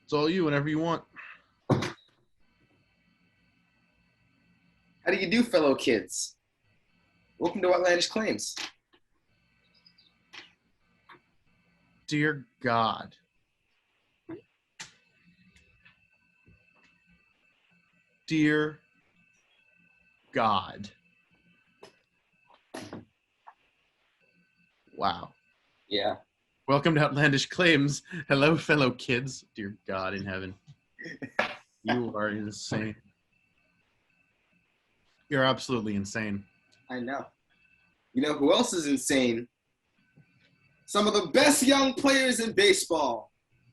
It's all you whenever you want. How do you do, fellow kids? Welcome to Outlandish Claims. Dear God. Dear God. Wow. Yeah. Welcome to Outlandish Claims. Hello, fellow kids. Dear God in heaven. You are insane. You're absolutely insane. I know. You know who else is insane? Some of the best young players in baseball.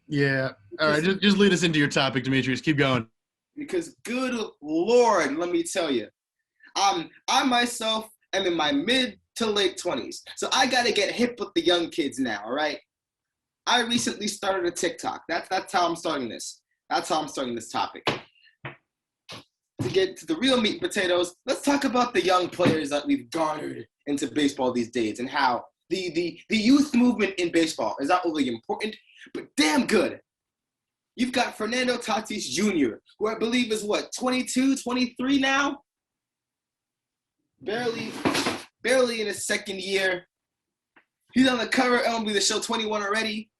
Yeah. All right, just lead us into your topic, Demetrius. Keep going. Because good Lord, let me tell you, I myself am in my mid to late 20s. So I got to get hip with the young kids now, all right? I recently started a TikTok. That's how I'm starting this. That's how I'm starting this topic. To get to the real meat and potatoes, let's talk about the young players that we've garnered into baseball these days and how the youth movement in baseball is not only important, but damn good. You've got Fernando Tatis Jr., who I believe is, 22, 23 now? Barely in his second year. He's on the cover of MLB The Show 21 already.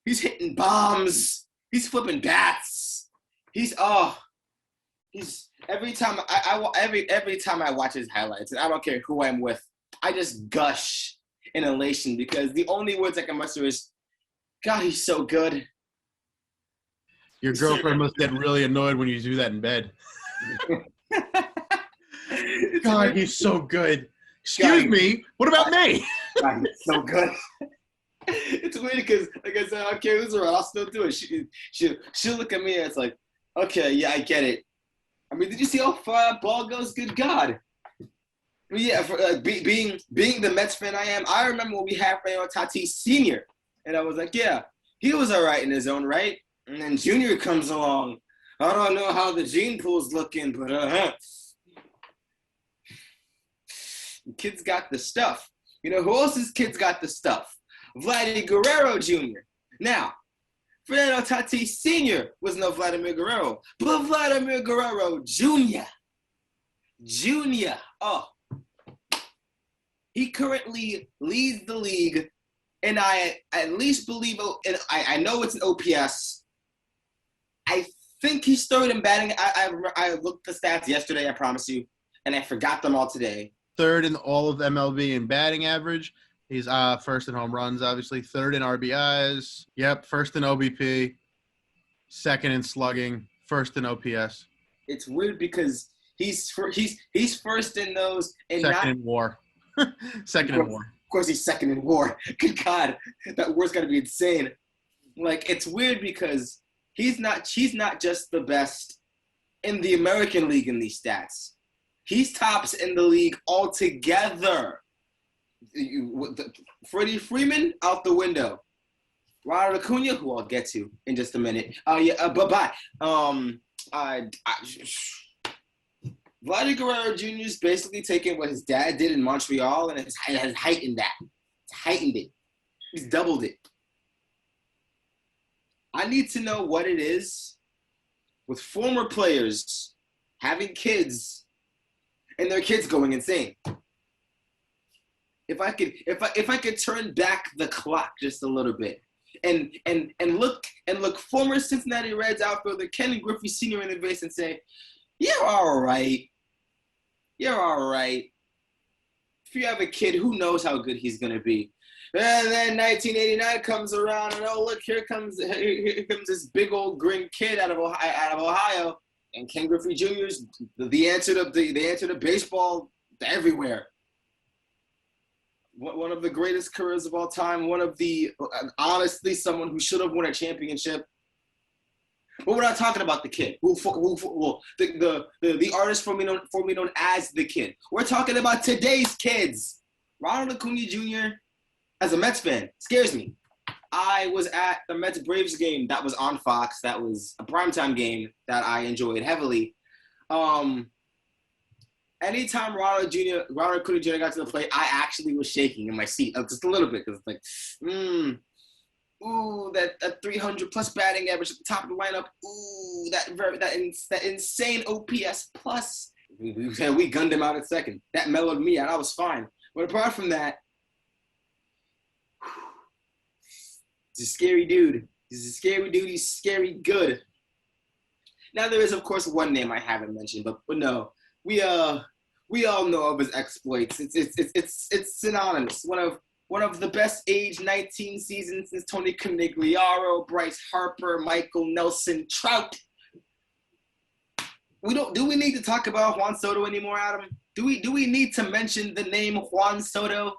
He's hitting bombs. He's flipping bats. He's every time I watch his highlights, and I don't care who I'm with, I just gush in elation because the only words I can muster is, God, he's so good. Your girlfriend must get really annoyed when you do that in bed. God, he's so good. Excuse me, what about me? God, he's so good. It's weird because, like I said, I don't care who's around, I'll still do it. She'll look at me and it's like, okay, yeah, I get it. I mean, did you see how far ball goes? Good God. But yeah, for, being the Mets fan I am, I remember when we had Fernando Tatis Sr., and I was like, yeah, he was all right in his own right. And then Junior comes along. I don't know how the gene pool's looking, but the kid's got the stuff. You know who else's kid's got the stuff? Vladimir Guerrero Jr. Now, Fernando Tatis Sr. was no Vladimir Guerrero, but Vladimir Guerrero Jr. He currently leads the league, and I at least believe, and I know it's an OPS. I think he's third in batting. I looked the stats yesterday, I promise you, and I forgot them all today. Third in all of MLB in batting average. He's first in home runs, obviously. Third in RBIs. Yep, first in OBP. Second in slugging. First in OPS. It's weird because he's first in those and second in WAR. Second in WAR. Of course, he's second in WAR. Good God, that WAR's got to be insane. Like, it's weird because he's not just the best in the American League in these stats. He's tops in the league altogether. Freddie Freeman out the window. Ronald Acuna, who I'll get to in just a minute. Bye-bye. Vladimir Guerrero Jr. is basically taking what his dad did in Montreal and has heightened that. It's heightened it. He's doubled it. I need to know what it is with former players having kids and their kids going insane. If I could turn back the clock just a little bit and look former Cincinnati Reds outfielder Ken Griffey Sr. in the base and say, you're all right. You're all right. If you have a kid, who knows how good he's going to be. And then 1989 comes around, and look, here comes this big old green kid out of Ohio, and Ken Griffey Jr. is the answer to baseball everywhere. One of the greatest careers of all time. One of the honestly someone who should have won a championship. But we're not talking about the kid, the artist formerly known as the kid. We're talking about today's kids. Ronald Acuna Jr. as a Mets fan scares me. I was at the Mets Braves game that was on Fox. That was a primetime game that I enjoyed heavily. Anytime Ronald Acuna Jr. got to the plate, I actually was shaking in my seat just a little bit because it's like, Ooh, that 300 plus batting average at the top of the lineup. Ooh, that insane OPS plus. We gunned him out at second. That mellowed me out. I was fine. But apart from that, he's a scary dude. He's scary good. Now there is, of course, one name I haven't mentioned, but no, we all know of his exploits. It's synonymous. One of the best age 19 seasons since Tony Conigliaro, Bryce Harper, Michael Nelson, Trout. Do we need to talk about Juan Soto anymore, Adam? Do we need to mention the name Juan Soto?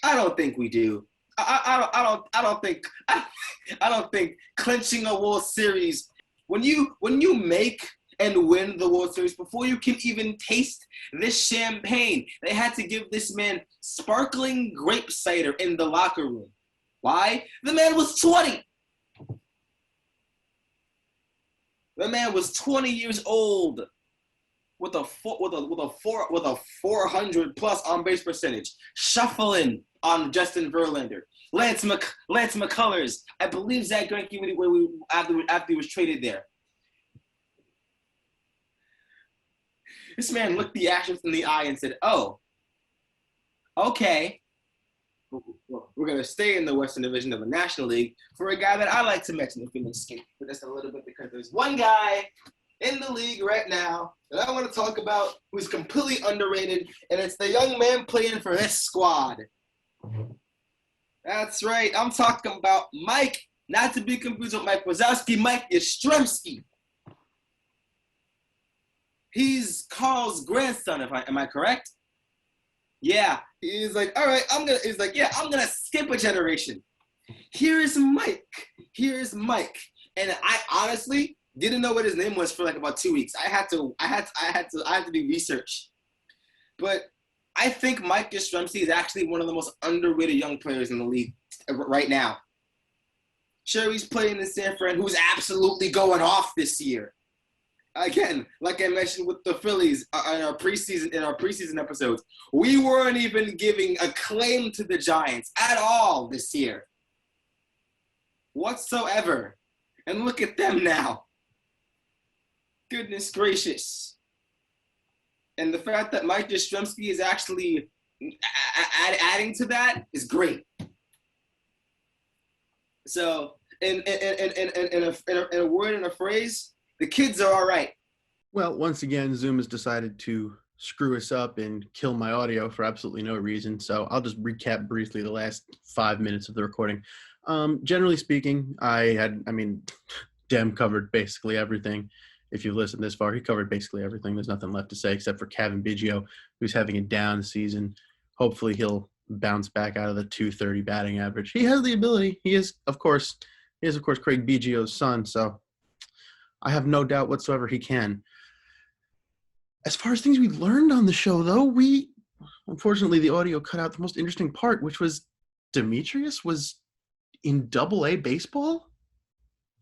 I don't think we do. I don't think clinching a World Series, when you make and win the World Series, before you can even taste this champagne, they had to give this man sparkling grape cider in the locker room. Why? The man was 20. The man was 20 years old with a 400 plus on base percentage, shuffling on Justin Verlander, Lance McCullers. I believe Zach Greinke after he was traded there. This man looked the actions in the eye and said, "Oh, okay, we're going to stay in the Western Division of the National League for a guy that I like to mention if we can escape for just a little bit, because there's one guy in the league right now that I want to talk about who's completely underrated, and it's the young man playing for this squad." That's right. I'm talking about Mike, not to be confused with Mike Wazowski, Mike Yastrzemski. He's Carl's grandson, am I correct? Yeah. He's like, all right, I'm gonna skip a generation. Here's Mike. And I honestly didn't know what his name was for like about 2 weeks. I had to do research. But I think Mike Yastrzemski is actually one of the most underrated young players in the league right now. Sure, he's playing in San Fran, who's absolutely going off this year. Again, like I mentioned with the Phillies in our preseason episodes, we weren't even giving a claim to the Giants at all this year, whatsoever. And look at them now. Goodness gracious. And the fact that Mike Yastrzemski is actually adding to that is great. So, in a word and a phrase, the kids are all right. Well, once again, Zoom has decided to screw us up and kill my audio for absolutely no reason. So I'll just recap briefly the last 5 minutes of the recording. Generally speaking, Dem covered basically everything. If you've listened this far, he covered basically everything. There's nothing left to say except for Kevin Biggio, who's having a down season. Hopefully he'll bounce back out of the 230 batting average. He has the ability. He is, of course, Craig Biggio's son. So I have no doubt whatsoever he can. As far as things we learned on the show, though, unfortunately, the audio cut out the most interesting part, which was Demetrius was in Double-A baseball?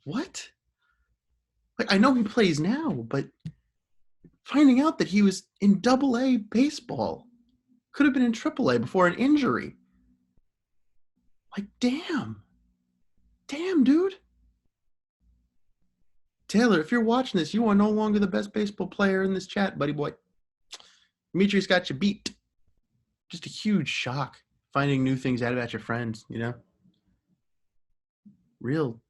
What? Like, I know he plays now, but finding out that he was in Double-A baseball, could have been in Triple-A before an injury. Like, damn, dude. Taylor, if you're watching this, you are no longer the best baseball player in this chat, buddy boy. Demetrius got you beat. Just a huge shock finding new things out about your friends, you know? Real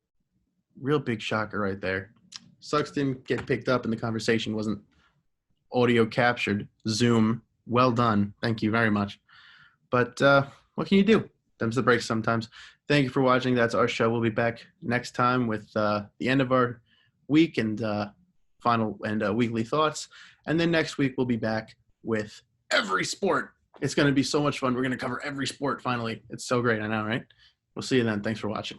big shocker right there. Sucks didn't get picked up and the conversation wasn't audio captured. Zoom, well done. Thank you very much. But what can you do? Them's the breaks sometimes. Thank you for watching. That's our show. We'll be back next time with the end of our week and final and weekly thoughts. And then next week we'll be back with every sport. It's going to be so much fun. We're going to cover every sport finally. It's so great. I know, right? We'll see you then. Thanks for watching.